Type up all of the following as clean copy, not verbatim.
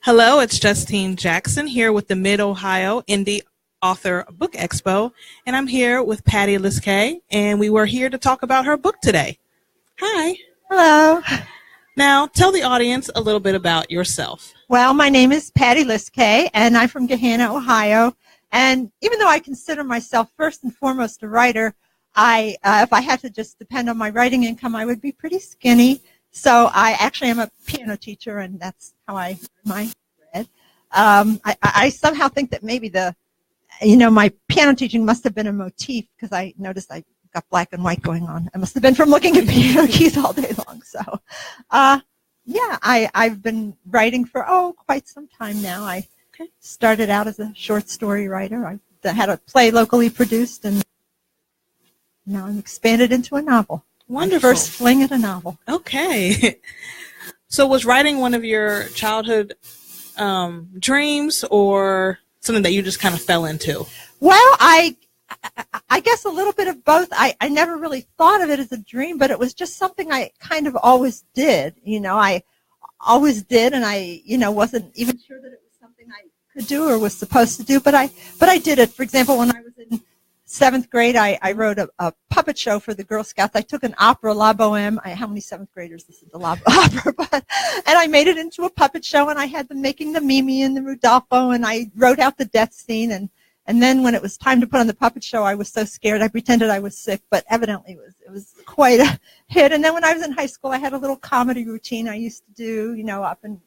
Hello, it's Justine Jackson here with the Mid-Ohio Indie Author Book Expo, and I'm here with Patti Liszkay, and we were here to talk about her book today. Hi. Hello. Now, tell the audience a little bit about yourself. Well, my name is Patti Liszkay, and I'm from Gahanna, Ohio. And even though I consider myself first and foremost a writer, if I had to just depend on my writing income, I would be pretty skinny. So I actually am a piano teacher, and that's how I earn my bread. I somehow think that maybe my piano teaching must have been a motif, because I noticed I got black and white going on. I must have been from looking at piano keys all day long. So, I've been writing for, quite some time now. I started out as a short story writer. I had a play locally produced, and now I'm expanded into a novel. Wonderful. My first fling at a novel. Okay. So was writing one of your childhood dreams, or something that you just kind of fell into? Well, I guess a little bit of both. I never really thought of it as a dream, but it was just something I kind of always did. I always did, and I, wasn't even sure that it was something I could do or was supposed to do, but I did it. For example, when I was in 7th grade, I wrote a puppet show for the Girl Scouts. I took an opera, La Boheme. How many 7th graders listen to La Opera? And I made it into a puppet show, and I had them making the Mimi and the Rudolpho, and I wrote out the death scene. And then when it was time to put on the puppet show, I was so scared. I pretended I was sick, but evidently it was quite a hit. And then when I was in high school, I had a little comedy routine I used to do, up in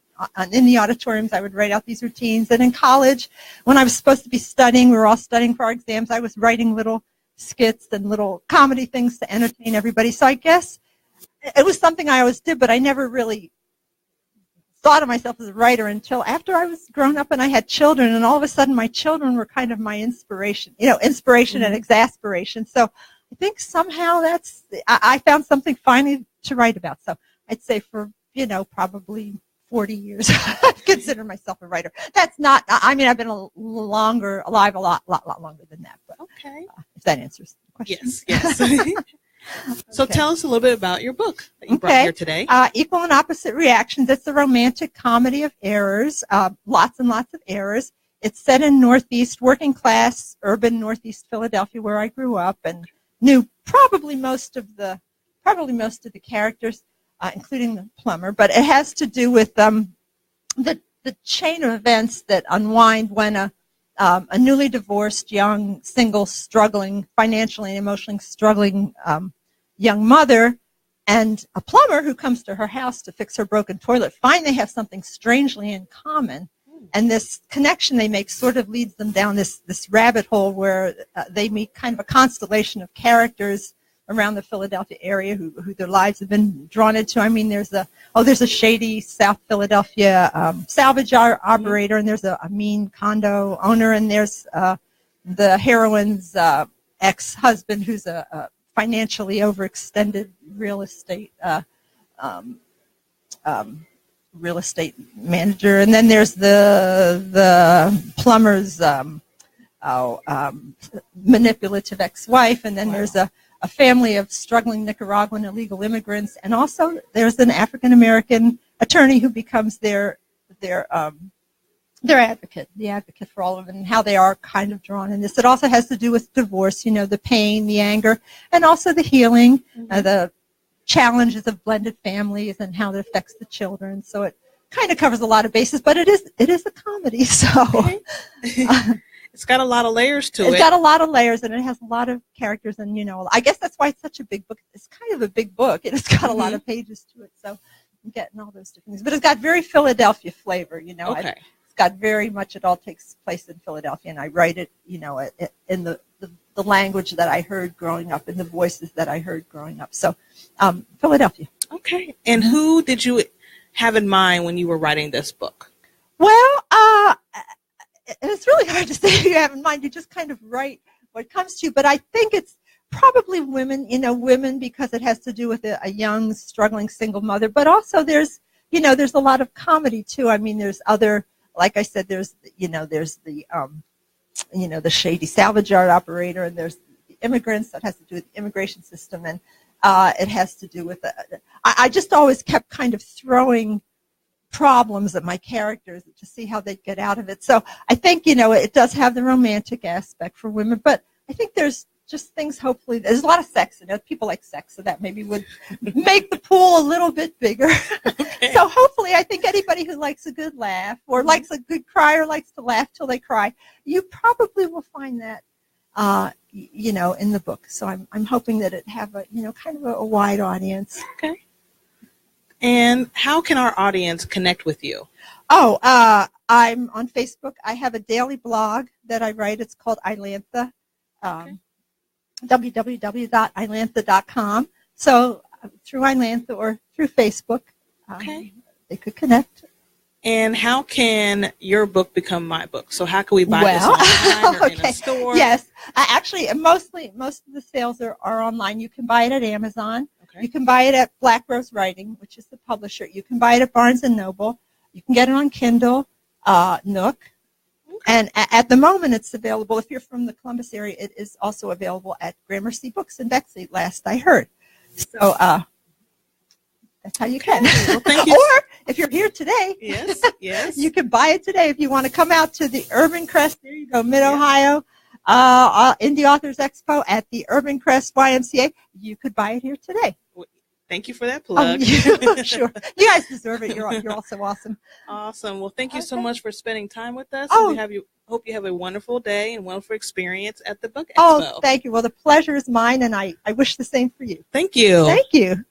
the auditoriums. I would write out these routines. And in college, when I was supposed to be studying, we were all studying for our exams, I was writing little skits and little comedy things to entertain everybody. So I guess it was something I always did, but I never really thought of myself as a writer until after I was grown up and I had children, and all of a sudden my children were kind of my inspiration, inspiration and exasperation. So I think somehow I found something finally to write about. So I'd say for, probably 40 years, I've considered myself a writer. That's not, I've been alive a lot longer than that. But okay. If that answers the question. Yes. So tell us a little bit about your book that you brought here today. Equal and Opposite Reactions. It's a romantic comedy of errors, lots and lots of errors. It's set in Northeast, working class, urban Northeast Philadelphia, where I grew up, and knew probably most of the characters, including the plumber. But it has to do with the chain of events that unwind when a newly divorced, young, single, struggling, financially and emotionally struggling young mother and a plumber who comes to her house to fix her broken toilet find they have something strangely in common. And this connection they make sort of leads them down this rabbit hole where they meet kind of a constellation of characters around the Philadelphia area who their lives have been drawn into. There's a shady South Philadelphia salvage operator, and there's a mean condo owner, and there's the heroine's ex-husband who's a financially overextended real estate manager, and then there's the plumber's manipulative ex-wife, and then there's a family of struggling Nicaraguan illegal immigrants, and also there's an African-American attorney who becomes their advocate, the advocate for all of them, and how they are kind of drawn in this. It also has to do with divorce, the pain, the anger, and also the healing, the challenges of blended families and how it affects the children. So it kind of covers a lot of bases, but it is a comedy, so... Okay. It's got a lot of layers to it. It's got a lot of layers, and it has a lot of characters, and, I guess that's why it's such a big book. It's kind of a big book, and it's got a lot of pages to it, so I'm getting all those different things. But it's got very Philadelphia flavor, Okay. It's got very much, it all takes place in Philadelphia, and I write it, in the language that I heard growing up, and the voices that I heard growing up. So, Philadelphia. Okay. And who did you have in mind when you were writing this book? Well, it's really hard to say who you have in mind. You just kind of write what comes to you. But I think it's probably women, women, because it has to do with a young, struggling single mother. But also there's a lot of comedy too. There's other, like I said, there's the shady salvage yard operator, and there's the immigrants. That has to do with the immigration system, and it has to do with I just always kept kind of throwing problems of my characters to see how they get out of it. So I think, it does have the romantic aspect for women, but I think there's just things, hopefully, there's a lot of sex in it. People like sex, so that maybe would make the pool a little bit bigger. Okay. So hopefully, I think anybody who likes a good laugh or likes a good cry or likes to laugh till they cry, you probably will find that, in the book. So I'm hoping that it have a, kind of a wide audience. Okay. And how can our audience connect with you? Oh, I'm on Facebook. I have a daily blog that I write. It's called Ailantha. Okay. www.ailantha.com. So through Ailantha or through Facebook, they could connect. And how can your book become my book? So how can we buy this online or in a store? Yes. Actually, most of the sales are online. You can buy it at Amazon. Okay. You can buy it at Black Rose Writing, which is the publisher. You can buy it at Barnes & Noble. You can get it on Kindle, Nook. And at the moment, it's available. If you're from the Columbus area, it is also available at Gramercy Books in Bexley, last I heard. So that's how you can. Well, thank you. Or if you're here today, yes, you can buy it today. If you want to come out to the Urban Crest, there you go, Mid-Ohio, Indie Authors Expo at the Urban Crest YMCA, you could buy it here today. Thank you for that plug. Sure. You guys deserve it. You're all so awesome. Awesome. Well, thank you so much for spending time with us. Hope you have a wonderful day and wonderful experience at the Book Expo. Oh, thank you. Well, the pleasure is mine, and I wish the same for you. Thank you. Thank you.